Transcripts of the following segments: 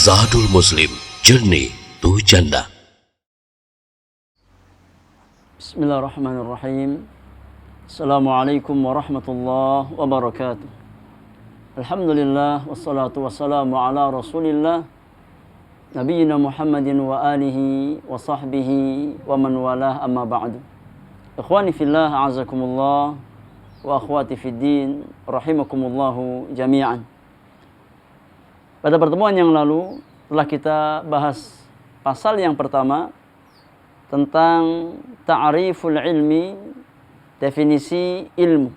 Zadul Muslim, Journey to Jannah. Bismillahirrahmanirrahim. Assalamualaikum warahmatullahi wabarakatuh. Alhamdulillah, wassalatu wassalamu ala rasulillah, Nabiyyina Muhammadin wa alihi wa sahbihi wa man walah, amma ba'du. Ikhwani fillah, a'azakumullah, wa akhwati fiddin, rahimakumullahu jami'an. Pada pertemuan yang lalu telah kita bahas pasal yang pertama tentang ta'riful ilmi, definisi ilmu.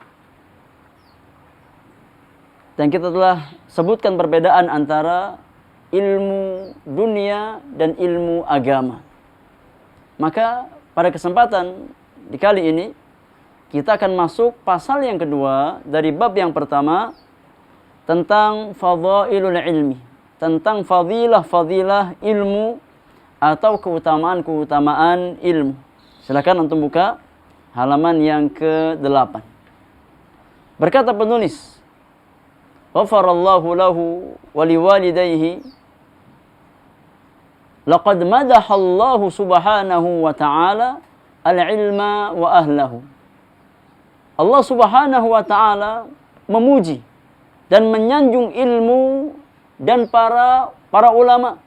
Dan kita telah sebutkan perbedaan antara ilmu dunia dan ilmu agama. Maka pada kesempatan di kali ini kita akan masuk pasal yang kedua dari bab yang pertama tentang fadhailul ilmi, tentang fadilah-fadilah ilmu atau keutamaan-keutamaan ilmu. Silakan untuk buka halaman yang ke-8. Berkata penulis, ghafarallahu lahu wa liwalidayhi, laqad madahallahu subhanahu wa ta'ala al-ilma wa ahlahu. Allah subhanahu wa ta'ala memuji dan menyanjung ilmu dan para ulama.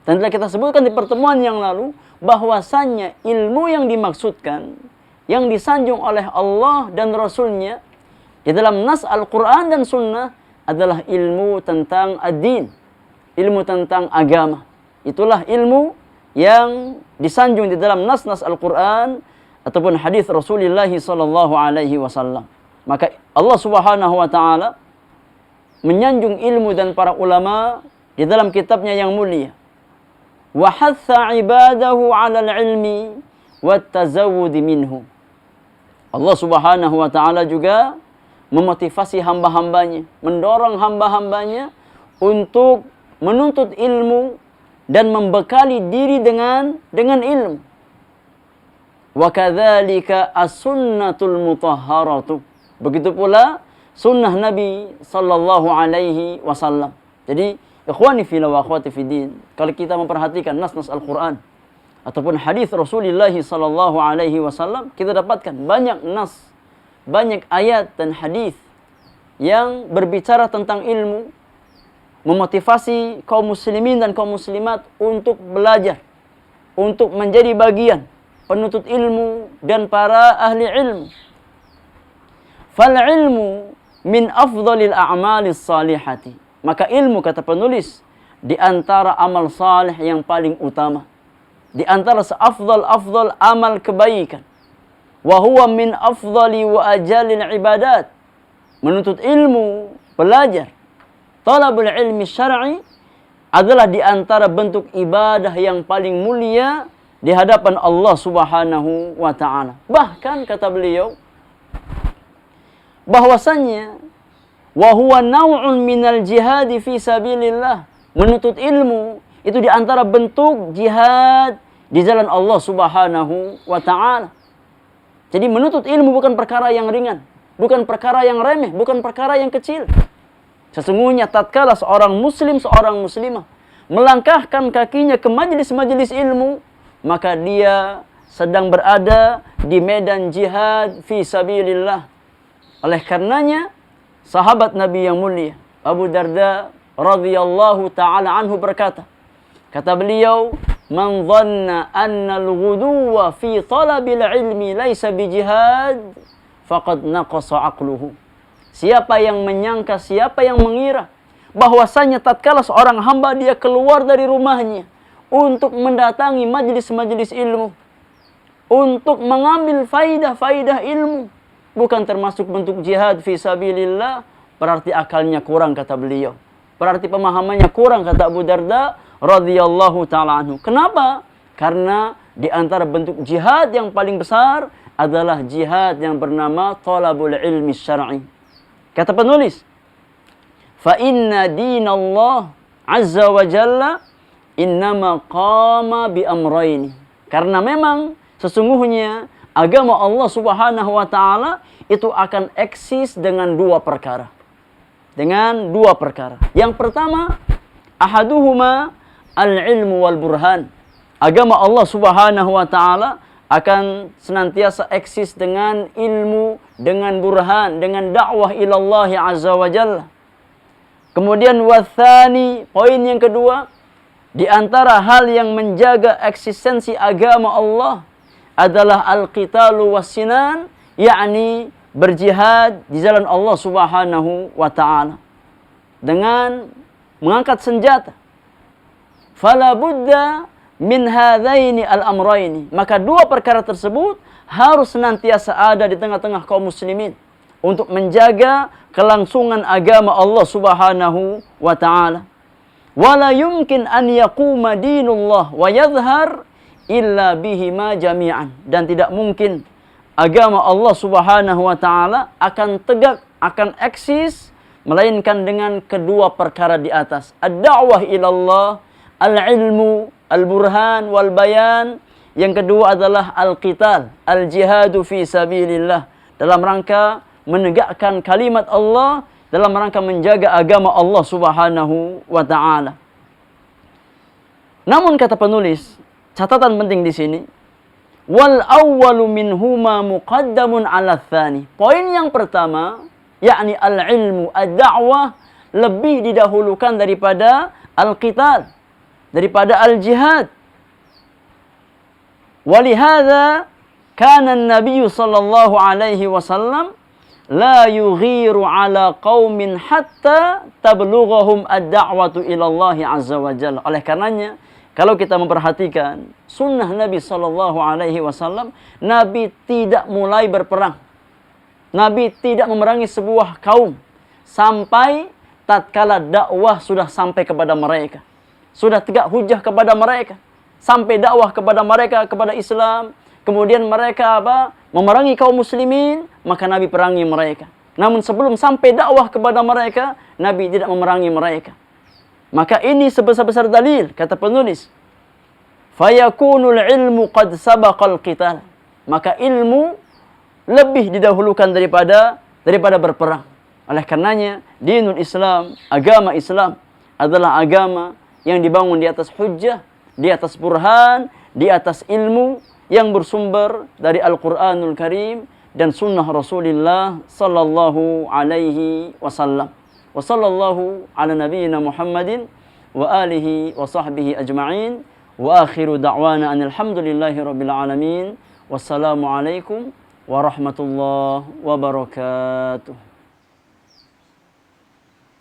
Dan telah kita sebutkan di pertemuan yang lalu bahwasannya ilmu yang dimaksudkan, yang disanjung oleh Allah dan Rasulnya di dalam nas Al-Quran dan Sunnah adalah ilmu tentang ad-din, ilmu tentang agama. Itulah ilmu yang disanjung di dalam nas-nas Al-Quran ataupun hadis Rasulullah sallallahu alaihi wasallam. Maka Allah Subhanahu wa taala menyanjung ilmu dan para ulama di dalam kitabnya yang mulia. Wa hatha ibadahu 'ala al-'ilmi wat tazawwud minhu. Allah Subhanahu wa taala juga memotivasi hamba-hambanya, mendorong hamba-hambanya untuk menuntut ilmu dan membekali diri dengan ilmu. Wa kadzalika as-sunnatul mutahharatu. Begitu pula sunnah Nabi sallallahu alaihi wasallam. Jadi, ikhwani fillah wa akhwati fiddin, kalau kita memperhatikan nas-nas Al-Qur'an ataupun hadis Rasulullah sallallahu alaihi wasallam, kita dapatkan banyak nas, banyak ayat dan hadis yang berbicara tentang ilmu, memotivasi kaum muslimin dan kaum muslimat untuk belajar, untuk menjadi bagian penuntut ilmu dan para ahli ilmu. Fal ilmu min afdhalil a'malis salihati. Maka ilmu, kata penulis, di antara amal salih yang paling utama, di antara seafdal amal kebaikan. Wa huwa min afdhali wa ajalil ibadat. Menuntut ilmu, belajar, talabul ilmi syar'i adalah di antara bentuk ibadah yang paling mulia di hadapan Allah Subhanahu wa taala. Bahkan kata beliau bahwasannya wa huwa naw'un minal jihad fi sabilillah. Menuntut ilmu itu di antara bentuk jihad di jalan Allah Subhanahu wa taala. Jadi menuntut ilmu bukan perkara yang ringan, bukan perkara yang remeh, bukan perkara yang kecil. Sesungguhnya tatkala seorang muslim, seorang muslimah melangkahkan kakinya ke majelis-majelis ilmu, maka dia sedang berada di medan jihad fi sabilillah. Oleh karenanya, sahabat Nabi yang mulia Abu Darda radhiyallahu taala anhu berkata, kata beliau, man dhanna anna al-ghuduwa fi talabil ilmi laysa bijihad faqad naqasa aqluhu. Siapa yang menyangka, siapa yang mengira bahwasanya tatkala seorang hamba dia keluar dari rumahnya untuk mendatangi majelis-majelis ilmu, untuk mengambil faidah-faidah ilmu, bukan termasuk bentuk jihad fi sabilillah, berarti akalnya kurang, kata beliau. Berarti pemahamannya kurang, kata Abu Darda radhiyallahu taala anhu. Kenapa? Karena di antara bentuk jihad yang paling besar adalah jihad yang bernama talabul ilmi syar'i. Kata penulis, fa inna dinallah azza wa jalla innama qama bi amrayni. Karena memang sesungguhnya agama Allah Subhanahu wa taala itu akan eksis dengan dua perkara. Dengan dua perkara. Yang pertama Ahaduhuma al-ilmu wal burhan. Agama Allah Subhanahu wa taala akan senantiasa eksis dengan ilmu, dengan burhan, dengan dakwah ilallahi azza wa jalla. Kemudian wathani, poin yang kedua, di antara hal yang menjaga eksistensi agama Allah adalah al-qitalu was-sinan, yakni berjihad di jalan Allah Subhanahu wa taala dengan mengangkat senjata. Fala budda min hadaini al-amraini. Maka dua perkara tersebut harus senantiasa ada di tengah-tengah kaum muslimin untuk menjaga kelangsungan agama Allah Subhanahu wa taala. Wala yumkin an yaquma dinullah wa yadhhar illa bihima jami'an. Dan tidak mungkin agama Allah Subhanahu wa taala akan tegak, akan eksis melainkan dengan kedua perkara di atas. Ad-da'wah ilallah, al-ilmu, al-burhan wal bayan. Yang kedua adalah al-qital, al-jihadu fi sabilillah, dalam rangka menegakkan kalimat Allah, dalam rangka menjaga agama Allah Subhanahu wa taala. Namun kata penulis, catatan penting di sini, wal awwalu minhuma muqaddamun 'ala tsani. Poin yang pertama, yakni al-ilmu, ad-da'wah, lebih didahulukan daripada al-qital, daripada al-jihad. Walihada kana an-nabiy sallallahu alaihi wasallam la yughiru ala qaumin hatta tablughahum ad-da'watu ila Allah azza wa jalla. Oleh karenanya, kalau kita memperhatikan sunnah Nabi sallallahu alaihi wasallam, Nabi tidak mulai berperang. Nabi tidak memerangi sebuah kaum sampai tatkala dakwah sudah sampai kepada mereka. Sudah tegak hujah kepada mereka. Sampai dakwah kepada mereka, kepada Islam. Kemudian mereka memerangi kaum muslimin, maka Nabi perangi mereka. Namun sebelum sampai dakwah kepada mereka, Nabi tidak memerangi mereka. Maka ini sebesar-besar dalil, kata penulis. Fayakunul ilmu qad sabaqal qital. Maka ilmu lebih didahulukan daripada berperang. Oleh karenanya, dinul Islam, agama Islam adalah agama yang dibangun di atas hujjah, di atas burhan, di atas ilmu yang bersumber dari Al-Qur'anul Karim dan sunnah Rasulullah sallallahu alaihi wasallam. Wa sallallahu ala nabiyyina Muhammadin wa alihi wa sahbihi ajma'in. Wa akhiru da'wana anil hamdulillahi rabbil alamin. Wassalamu alaikum warahmatullahi wabarakatuh.